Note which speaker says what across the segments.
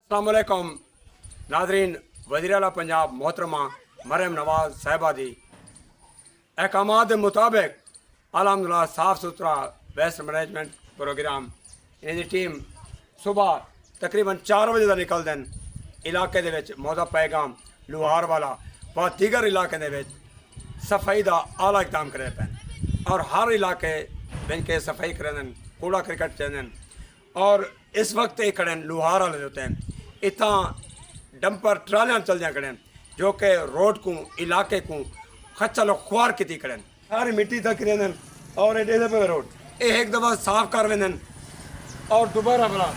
Speaker 1: अस्सलाम वालेकुम नाजरीन। वज़ीर आला पंजाब मोहतरमा मरियम नवाज साहिबा दी अहकामात के मुताबिक अलहमदुलिल्लाह साफ़ सुथरा वेस्ट मैनेजमेंट प्रोग्राम इन्हें टीम सुबह तकरीबन 4 बजे का निकलते हैं। इलाके दे विच मौदा पैगाम लुहार वाला व दीगर इलाके दे विच सफाई का आला इकदाम करे पे और हर इलाके बिन के सफाई करें, कूड़ा क्रिकेट चेंदन। और इस वक्त ये खड़े लुहार वाले होते हैं इतना डंपर ट्रालियां चलदियां खड़े जो कि रोड को इलाके को खचल खुआर की खड़े सारी मिट्टी तक रहन और एडे पे रोड ये एक दफ़ा साफ कर वेंदन और दोबारा बना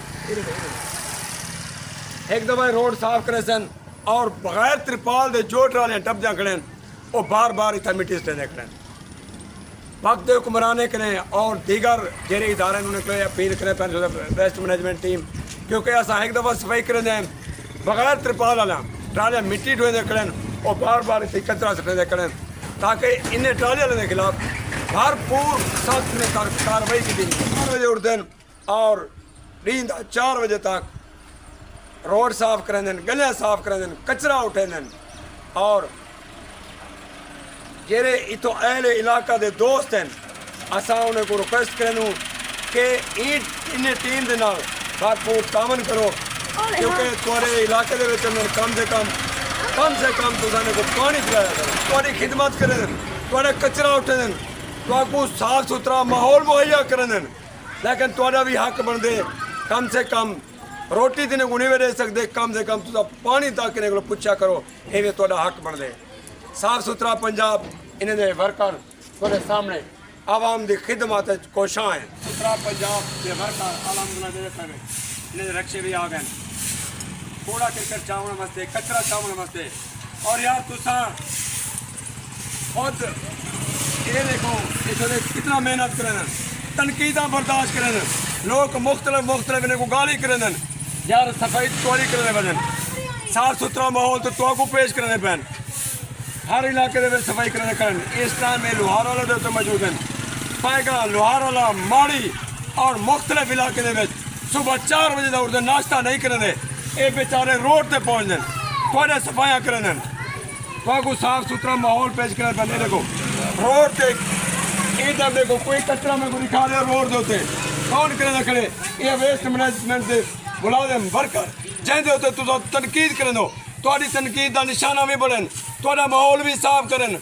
Speaker 1: एक दफ़ा रोड साफ करे सन और बगैर त्रिपाल दे जो ट्रालियां टपदियां खड़े वो बार बार इतना मिट्टी से खड़े वक्त हुक्मराने करें और दीगर जेरे इदारे उन्होंने अपील करें वेस्ट मैनेजमेंट टीम क्योंकि असा एक दफ़ा सफाई करें बगैर त्रिपाल वाला ट्रालियां मिट्टी ढोए खड़े और बार बार इतने कचरा सटने खड़े ताकि इन्हें ट्राली वाले के खिलाफ भरपूर सख्त में कार्रवाई की 4 बजे उठते हैं और नींद 4 बजे तक रोड साफ करें, गलियां साफ करें, कचरा उठे और जेरे इतो अहले इलाका दे दोस्त हैं असा उन्हें को रिक्वेस्ट करूँ कि इन्हें टीम के नाल भरपूर तामन करो क्योंकि थोड़े इलाके दे कम से कम तुसाने को पानी पिलाया करें, थोड़ी खिदमत करें, थोड़े कचरा उठे तो साफ सुथरा माहौल मुहैया करें। लेकिन थोड़ा भी हक बनते कम से कम रोटी तिने को नहीं दे सकते, कम से कम तुसा पानी तक इन्हें को पुछा करो ये थोड़ा हक बनते। साफ सुथरा पंजाब इन्हें वर्कर थोड़े सामने आवाम की खिदमत कोशा है। सुथरा पंजाब के वर्कर अलहमदुलिल्लाह इन्हें रक्षे भी आ गए कूड़ा क्रिकेट चावल वास्ते, कचरा चावल वास्ते। और यार तुसा खुद ये देखो इस कितना मेहनत करें, तनकीदा बर्दाश्त करें, लोग मुख्तलिफ इन्हें को गाली करें यार सफाई चोरी करने बजन साफ सुथरा माहौल तो को पेश करने पैन हर इलाके में सफाई करने इस टाइम में लुहार वाले तो मौजूद हैं पाएगा लुहार वाला माड़ी और मुख्तलिफ इलाके में सुबह 4 बजे का उठते नाश्ता नहीं करें ये बेचारे रोड पर पहुँच दें थोड़े सफाइयाँ करें को साफ सुथरा माहौल पेश करें पैन। देखो रोड से इधर देखो कोई कचरा में को दिखा दे रोड के कौन करें खड़े ये वेस्ट मैनेजमेंट से मुलाजिम वर्कर जैसे होते तुम तनकीद करें दो थोड़ी तनकीद का निशाना भी बढ़न थोड़ा माहौल भी साफ करें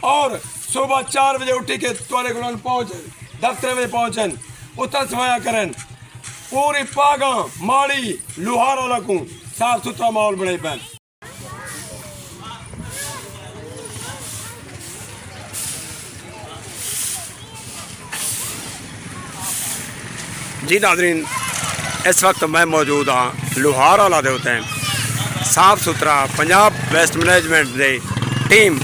Speaker 1: और सुबह 4 बजे उठी के थोड़े को पहुँचे दफ्तर में पहुँचन उतर सफाया करें पूरी पागा माड़ी लुहार वाला को साफ सुथरा माहौल बने पैन। जी नाज़रीन इस वक्त मैं मौजूद हाँ लुहार वाला दे होते हैं साफ सुथरा पंजाब वेस्ट मैनेजमेंट दे टीम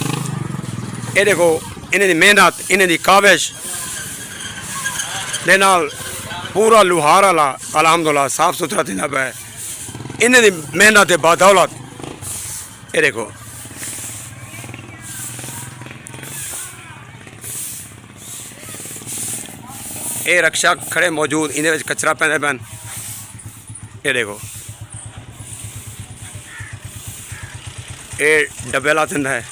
Speaker 1: ये देखो इन्हें दी मेहनत इन्हें दी काविश दे नाल पूरा लुहार वाला अलहमदुलिल्लाह साफ सुथरा थींदा पे इन्हें दी मेहनत के बदौलत ये देखो ये रक्षा खड़े मौजूद इन्हें कचरा पैंदे पैन ये देखो ये डब्बे ला दिंदा है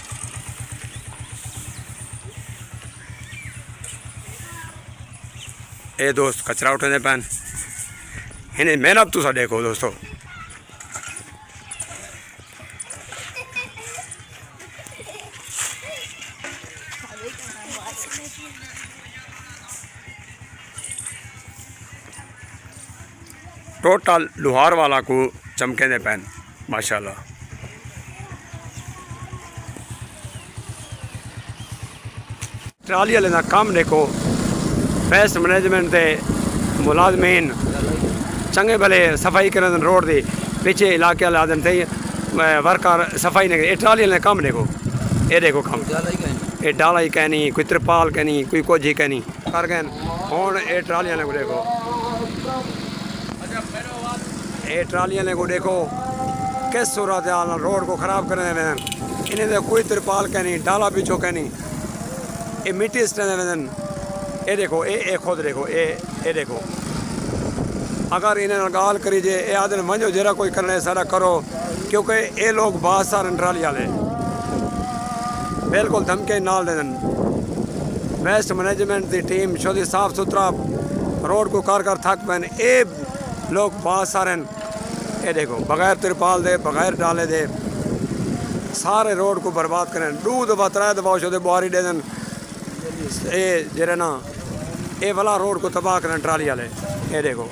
Speaker 1: ये दोस्त कचरा उठे पैन इन्हें मेहनत तुसा देखो दोस्तों। टोटल लुहार वाला को चमके दे पैन माशाल्लाह। ट्राली वाले का काम देखो वेस्ट मैनेजमेंट के मुलाजमीन चंगे भले सफाई करें रोड की पीछे इलाके वाले आदम थे वर्कर सफाई नहीं ये ट्राली वाले काम देखो ये देखो काम ये डाला ही कहनी कोई त्रिपाल कहनी कोई कुछ ही कहनी कर गए हूँ ये ट्राली वाले को देखो ये ट्राली वाले को देखो किस सूरत हाल रोड को ख़राब करने इन्हें तो कोई त्रिपाल कहनी डाला पीछो कहनी ये मिट्टी स्टैंड ये देखो ये खुद देखो ये देखो अगर इन्हें गाल करी जे ये आदि वजो जरा कोई करने सारा करो, क्योंकि ये लोग बहुत सारे ट्राली वाले बिल्कुल धमके नाल दे वेस्ट मैनेजमेंट की टीम शोधी साफ सुथरा रोड को कर थक पैन। ये लोग बहुत सारे ये देखो बगैर तिरपाल दे बगैर डाले दे सारे रोड को बर्बाद करें। 2 दफा 3 दफा शोधे बुआरी दे दिन ये जरे ना ये वाला रोड को तबाह करें ट्राली वाले। ये देखो